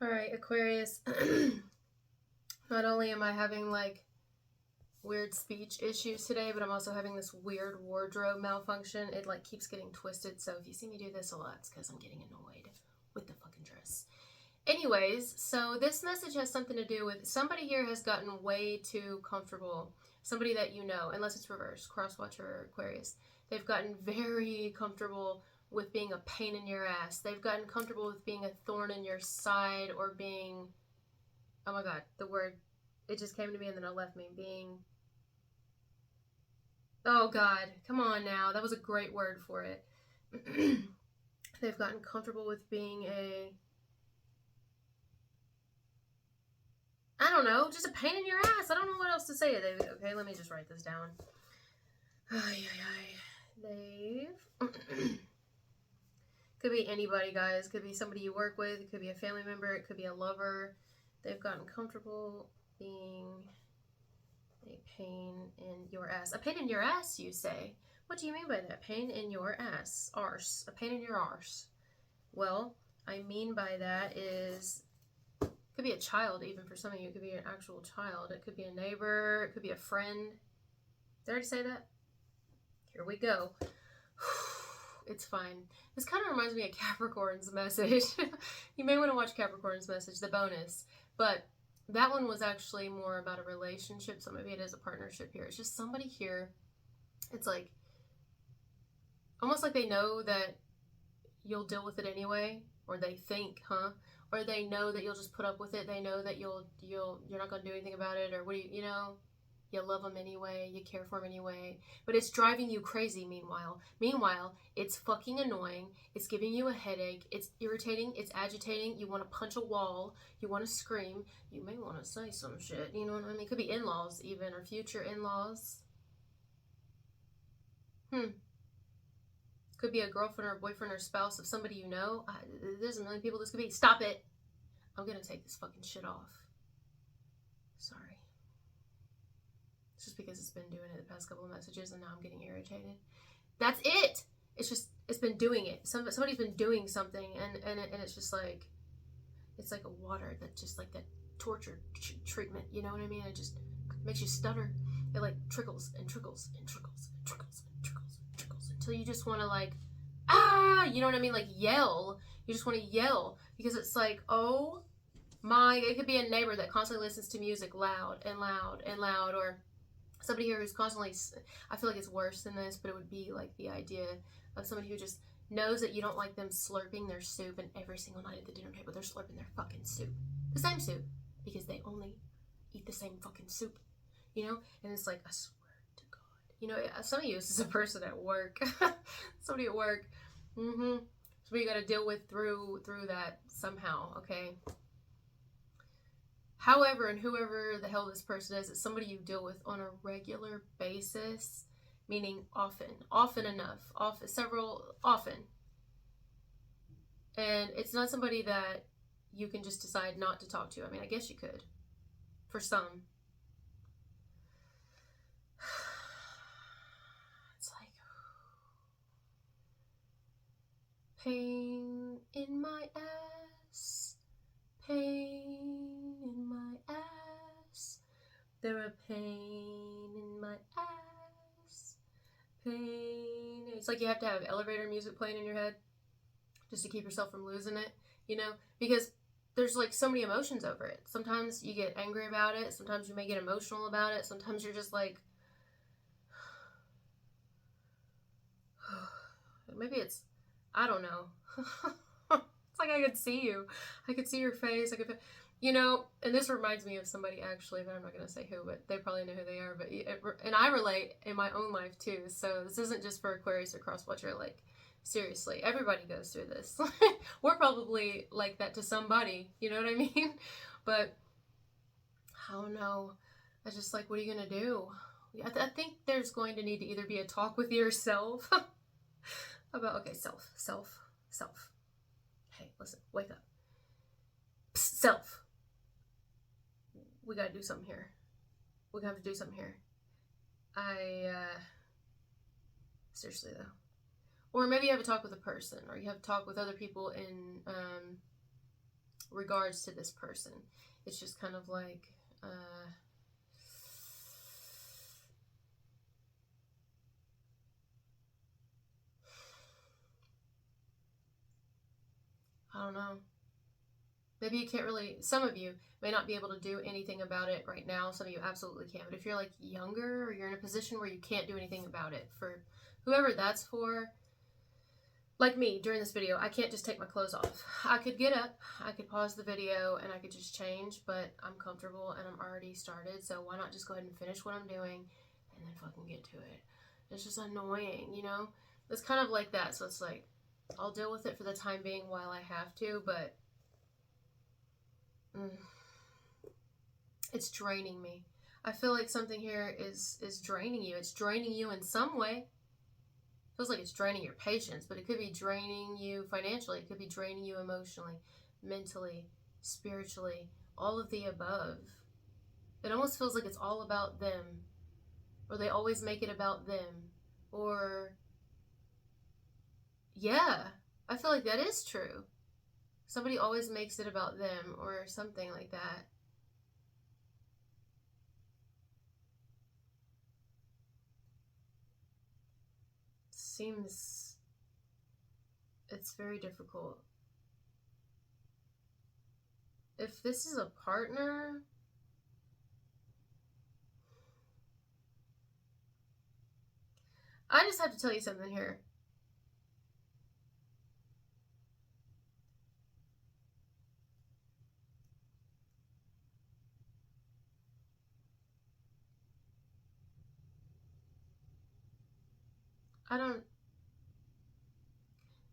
Alright, Aquarius. Not only am I having like weird speech issues today, but I'm also having this weird wardrobe malfunction. It like keeps getting twisted, so if you see me do this a lot, it's because I'm getting annoyed with the fucking dress. Anyways, so this message has something to do with somebody here has gotten way too comfortable. Somebody that you know, unless it's reversed, crosswatcher or Aquarius. They've gotten very comfortable with being a pain in your ass. They've gotten comfortable with being a thorn in your side or being, oh my god, the word, it just came to me and then it left me. Being, oh god, come on now. That was a great word for it. They've gotten comfortable with being a, I don't know, just a pain in your ass. I don't know what else to say. Okay, let me just write this down. They've could be anybody, guys. Could be somebody you work with. It could be a family member. It could be a lover. They've gotten comfortable being a pain in your ass. A pain in your ass, you say? What do you mean by that? Pain in your ass. Arse. A pain in your arse. Well, I mean by that is, it could be a child even for some of you. It could be an actual child. It could be a neighbor. It could be a friend. Did I already say that? Here we go. It's fine. This kind of reminds me of Capricorn's message. You may want to watch Capricorn's message, the bonus. But that one was actually more about a relationship, so maybe it is a partnership here. It's just somebody here. It's like, almost like they know that you'll deal with it anyway, or they think, or they know that you'll just put up with it. They know that you're not going to do anything about it, or what do you know? You love them anyway, you care for them anyway, but it's driving you crazy. Meanwhile, it's fucking annoying, it's giving you a headache, it's irritating, it's agitating, you want to punch a wall, you want to scream, you may want to say some shit, you know what I mean? It could be in-laws even, or future in-laws. Could be a girlfriend or a boyfriend or spouse of somebody you know. There's a million people this could be. Stop it! I'm gonna take this fucking shit off. Sorry. It's just because it's been doing it the past couple of messages and now I'm getting irritated. That's it! It's just, it's been doing it. Somebody's been doing something and it's just like, it's like a water that just like that torture treatment, you know what I mean? It just makes you stutter. It like trickles and trickles and trickles and trickles and trickles and trickles until you just want to like, you know what I mean? Like yell. You just want to yell because it's like, oh my, it could be a neighbor that constantly listens to music loud and loud and loud, or somebody here who's constantly, I feel like it's worse than this, but it would be like the idea of somebody who just knows that you don't like them slurping their soup, and every single night at the dinner table they're slurping their fucking soup, the same soup, because they only eat the same fucking soup, you know? And it's like, I swear to God, you know, some of you, this is a person at work. Somebody at work. So you got to deal with through that somehow, okay? However, and whoever the hell this person is, it's somebody you deal with on a regular basis, meaning often enough, often. And it's not somebody that you can just decide not to talk to. I mean, I guess you could, for some. It's like, pain in my ass, pain in my ass, there a pain in my ass, pain. It's like you have to have elevator music playing in your head just to keep yourself from losing it, you know? Because there's like so many emotions over it. Sometimes you get angry about it, sometimes you may get emotional about it, sometimes you're just like, maybe it's, I don't know. It's like I could see you. I could see your face. I could, you know, and this reminds me of somebody actually, but I'm not going to say who, but they probably know who they are. But and I relate in my own life too. So this isn't just for Aquarius or Crosswatcher. Like, seriously, everybody goes through this. We're probably like that to somebody. You know what I mean? But I don't know. I just like, what are you going to do? I think there's going to need to either be a talk with yourself about, okay, self. Hey, listen, wake up. Psst, self. We gotta do something here. We're gonna have to do something here. Seriously though. Or maybe you have a talk with a person, or you have a talk with other people in regards to this person. It's just kind of like, I don't know. Maybe you can't really, some of you may not be able to do anything about it right now. Some of you absolutely can. But if you're like younger, or you're in a position where you can't do anything about it, for whoever that's for, like me during this video, I can't just take my clothes off. I could get up, I could pause the video, and I could just change, but I'm comfortable and I'm already started. So why not just go ahead and finish what I'm doing and then fucking get to it? It's just annoying, you know? It's kind of like that. So it's like, I'll deal with it for the time being while I have to, but it's draining me. I feel like something here is draining you. It's draining you in some way. It feels like it's draining your patience, but it could be draining you financially. It could be draining you emotionally, mentally, spiritually, all of the above. It almost feels like it's all about them, or they always make it about them, or yeah, I feel like that is true. Somebody always makes it about them or something like that. Seems it's very difficult. If this is a partner, I just have to tell you something here.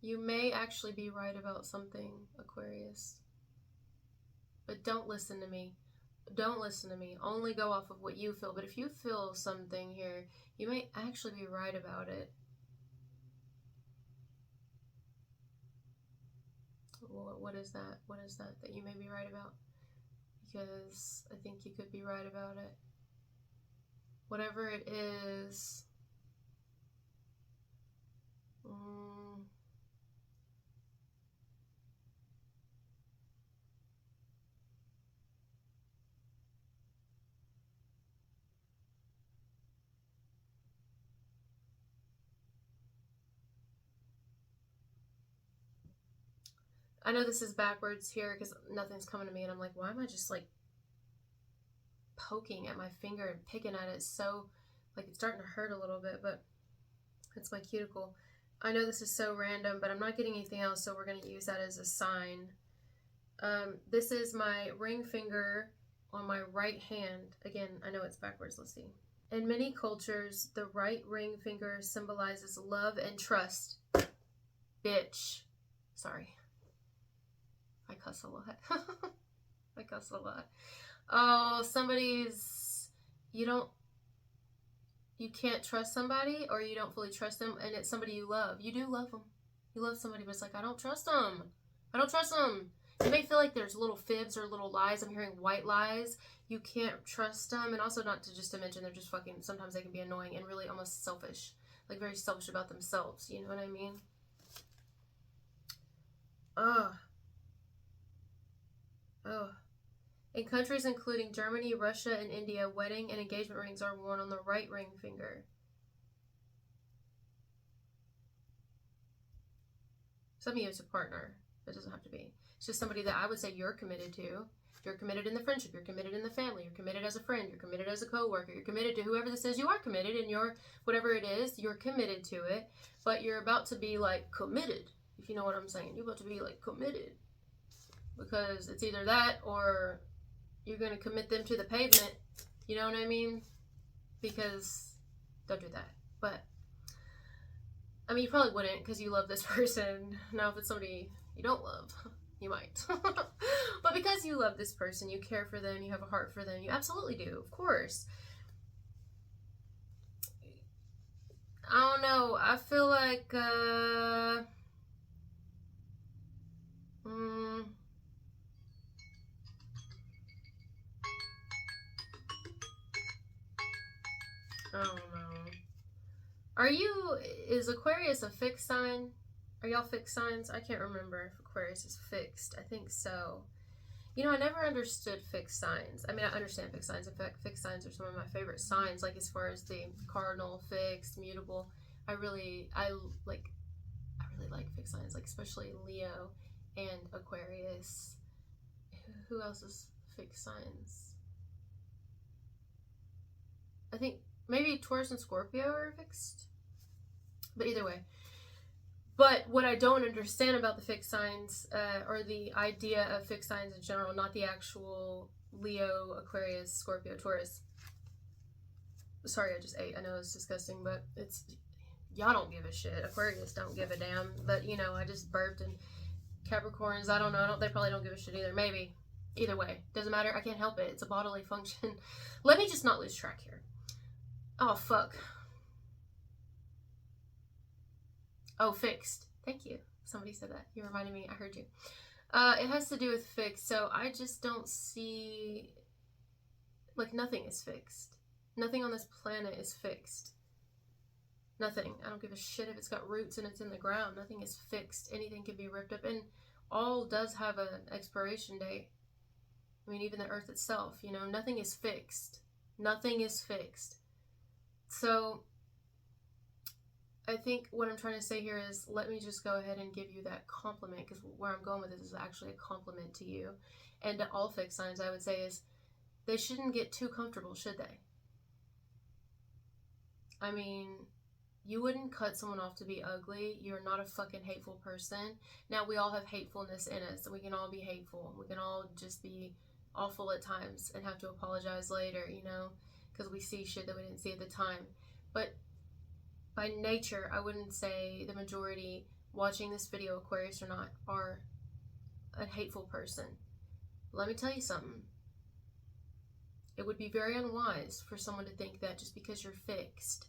You may actually be right about something, Aquarius. But don't listen to me. Don't listen to me. Only go off of what you feel. But if you feel something here, you may actually be right about it. What is that? What is that you may be right about? Because I think you could be right about it. Whatever it is. I know this is backwards here because nothing's coming to me, and I'm like, why am I just like poking at my finger and picking at it? So like it's starting to hurt a little bit, but it's my cuticle. I know this is so random, but I'm not getting anything else, so we're going to use that as a sign. This is my ring finger on my right hand. Again, I know it's backwards. Let's see. In many cultures, the right ring finger symbolizes love and trust. Bitch. Sorry. I cuss a lot. I cuss a lot. Oh, you can't trust somebody, or you don't fully trust them, and it's somebody you love. You do love them. You love somebody, but it's like, I don't trust them. I don't trust them. You may feel like there's little fibs or little lies. I'm hearing white lies. You can't trust them. And also not to mention, they're just fucking, sometimes they can be annoying and really almost selfish. Like very selfish about themselves. You know what I mean? Ugh. Ugh. In countries including Germany, Russia, and India, wedding and engagement rings are worn on the right ring finger. Some of you it's a partner. It doesn't have to be. It's just somebody that I would say you're committed to. You're committed in the friendship. You're committed in the family. You're committed as a friend. You're committed as a coworker. You're committed to whoever this is. You are committed in your, whatever it is, you're committed to it. But you're about to be like committed, if you know what I'm saying. You're about to be like committed. Because it's either that or you're going to commit them to the pavement. You know what I mean? Because don't do that. But I mean, you probably wouldn't because you love this person. Now, if it's somebody you don't love, you might. But because you love this person, you care for them, you have a heart for them, you absolutely do, of course. I don't know. I feel like, I don't know. Is Aquarius a fixed sign? Are y'all fixed signs? I can't remember if Aquarius is fixed. I think so. You know, I never understood fixed signs. I mean, I understand fixed signs. In fact, fixed signs are some of my favorite signs. Like as far as the cardinal, fixed, mutable, I like like fixed signs. Like especially Leo and Aquarius. Who else is fixed signs? I think maybe Taurus and Scorpio are fixed. But either way. But what I don't understand about the fixed signs, or the idea of fixed signs in general, not the actual Leo, Aquarius, Scorpio, Taurus. Sorry, I just ate. I know it's disgusting, but it's, y'all don't give a shit. Aquarius don't give a damn. But you know, I just burped. And Capricorns, I don't know. They probably don't give a shit either. Maybe. Either way, doesn't matter. I can't help it. It's a bodily function. Let me just not lose track here. Oh fuck. Oh, fixed. Thank you. Somebody said that. You reminded me. I heard you. It has to do with fixed. So I just don't see, like, nothing is fixed. Nothing on this planet is fixed. Nothing. I don't give a shit if it's got roots and it's in the ground. Nothing is fixed. Anything can be ripped up. And all does have an expiration date. I mean, even the earth itself, you know, nothing is fixed. Nothing is fixed. So I think what I'm trying to say here is, let me just go ahead and give you that compliment, because where I'm going with this is actually a compliment to you. And to all fixed signs, I would say is, they shouldn't get too comfortable, should they? I mean, you wouldn't cut someone off to be ugly. You're not a fucking hateful person. Now, we all have hatefulness in us, and we can all be hateful. We can all just be awful at times and have to apologize later, you know, because we see shit that we didn't see at the time. But by nature, I wouldn't say the majority watching this video, Aquarius or not, are a hateful person. Let me tell you something. It would be very unwise for someone to think that just because you're fixed,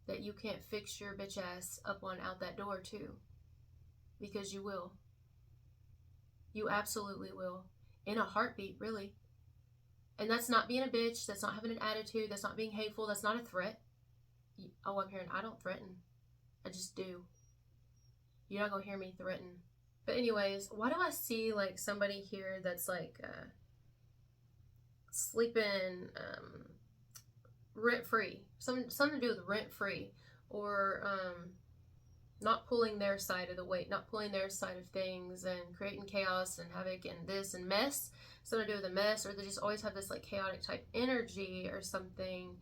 that you can't fix your bitch ass up on out that door too. Because you will. You absolutely will. In a heartbeat, really. And that's not being a bitch. That's not having an attitude. That's not being hateful. That's not a threat. Oh, I'm hearing, I don't threaten. I just do. You're not gonna hear me threaten. But anyways, why do I see like somebody here that's like sleeping rent-free? Something to do with rent-free. Or not pulling their side of the weight, not pulling their side of things, and creating chaos and havoc and this and mess. Something to do with a mess, or they just always have this like chaotic type energy or something.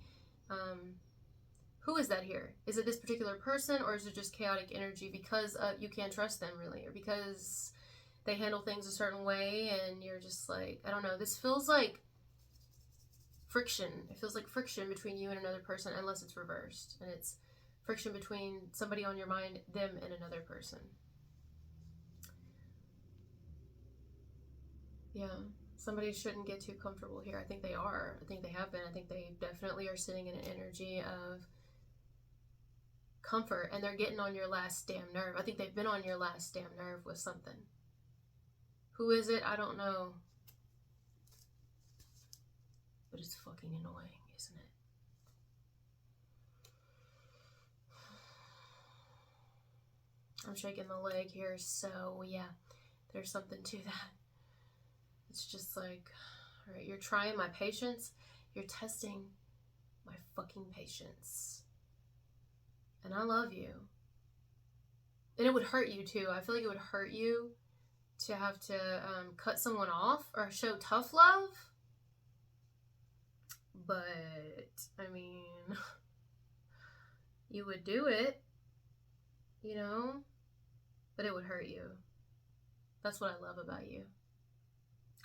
Who is that here? Is it this particular person, or is it just chaotic energy because you can't trust them really, or because they handle things a certain way and you're just like, I don't know, this feels like friction. It feels like friction between you and another person, unless it's reversed, and it's friction between somebody on your mind, them, and another person. Yeah, somebody shouldn't get too comfortable here. I think they are. I think they have been. I think they definitely are sitting in an energy of comfort, and they're getting on your last damn nerve. I think they've been on your last damn nerve with something. Who is it? I don't know. But it's fucking annoying, isn't it? I'm shaking the leg here, so yeah, there's something to that. It's just like, all right, you're trying my patience. You're testing my fucking patience. And I love you. And it would hurt you too. I feel like it would hurt you to have to cut someone off or show tough love. But, I mean, you would do it, you know? But it would hurt you. That's what I love about you.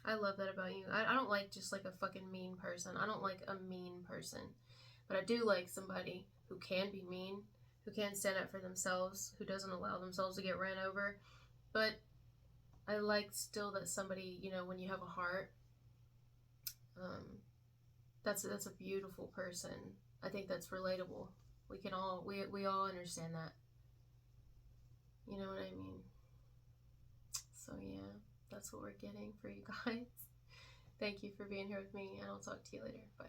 I love that about you. I don't like just like a fucking mean person. I don't like a mean person. But I do like somebody who can be mean, who can stand up for themselves, who doesn't allow themselves to get ran over. But I like still that somebody, you know, when you have a heart, that's a beautiful person. I think that's relatable. We can all, we all understand that. You know what I mean? So yeah, that's what we're getting for you guys. Thank you for being here with me, and I'll talk to you later. Bye.